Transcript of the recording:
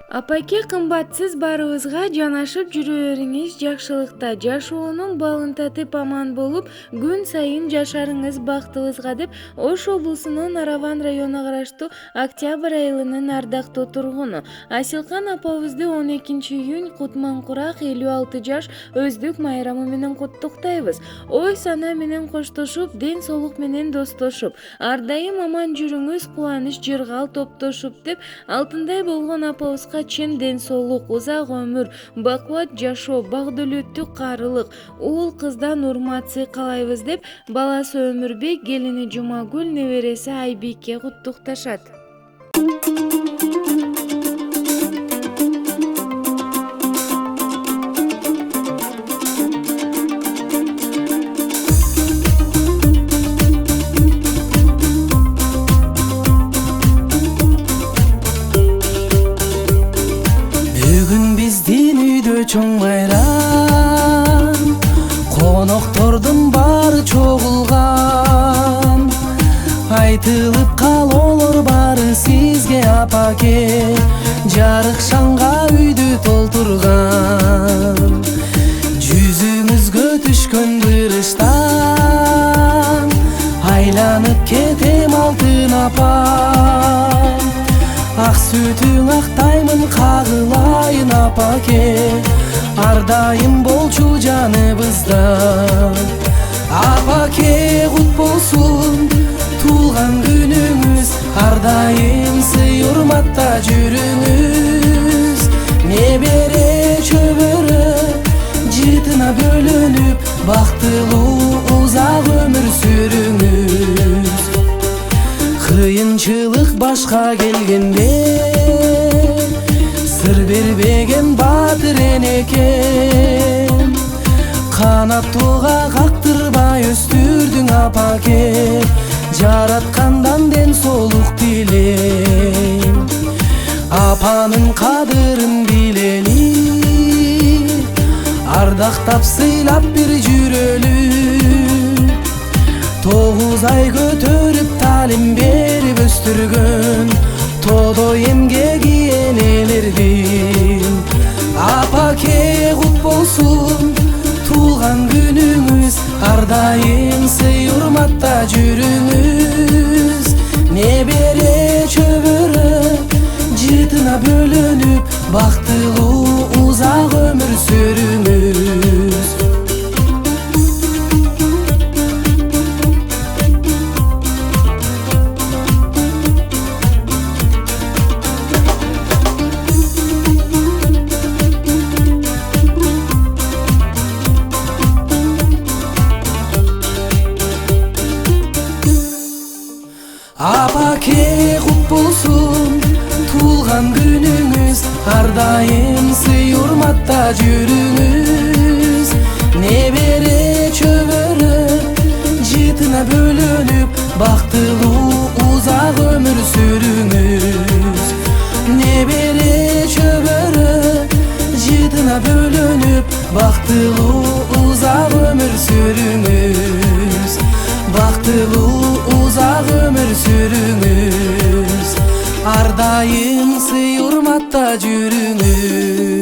Апаке кымбатсыз барыбызга жанашып жүрөрүңүз жакшылыкта, жашоонун балын татып аман болуп, күн сайын жашарыңыз бактыбызга деп Ош облусунун Араван районуна караштуу Октябрь айылынын ардактуу тургуну Асилкан апабызды 12-июнь Кутман-Курак 56 жаш өздүк майрамы менен куттуктайбыз. Ой сана менен коштошуп, ден соолук менен достошуп, ар дайым аман жүрүңүз, кубаныч жыргал топтошуп деп алтындай болгон апабызга чын ден соолук, узак өмүр, бакубат жашоо, бак-дөөлөттүк карылык, уул кыздан урмат каалайбыз деп баласы Өмүрбек, келини Жумагүл, небереси Айбике куттукташат. Бүгүн биздин үйдө чоң байрам, коноктордун баары чогулган. Айтылып калоолор баары сизге апаке, жарык шаңга үйдү толтурган. Жүзүңүзгө түшкөн кырыштан, айланып кетем алтын апам. Ак сүтүң актаймын кагылайын апаке, ар дайым болчу жаныбызда. Апаке кут болсун туулган күнүңүз, ар дайым сый урматта жүрүңүз. Небере чөбөрө жытына бөлөнүп, бактылуу узак өмүр сүрүңүз. Кыйынчылык башка келгенде сыр бербеген баатыр энекем, канаттууга кактырбай өстүрдүң апаке, жараткандан ден соолук тилейм. Апанын кадырын билели, ардактап сыйлап бир жүрөлү. 9 ай көтөрүп талим берип өстүргөн тодо эмгек энелердин. Апаке кут болсун туулган күнүңүз, ар дайым сый урматта жүрүңүз. Небере чөбөрө жытына бөлөнүп, бактылуу узак өмүр сүрүңүз. Апаке кут болсун туулган күнүңүз, ар дайым сый урматта жүрүңүз. Небере чөбөрө жытына бөлөнүп, бактылуу узак өмүр сүрүңүз. Небере чөбөрө жытына бөлөнүп, бактылуу узак өмүр сүрүңүз. Бактылуу узак өмүр сүрүңүз, ар дайым сый урматта жүрүңүз.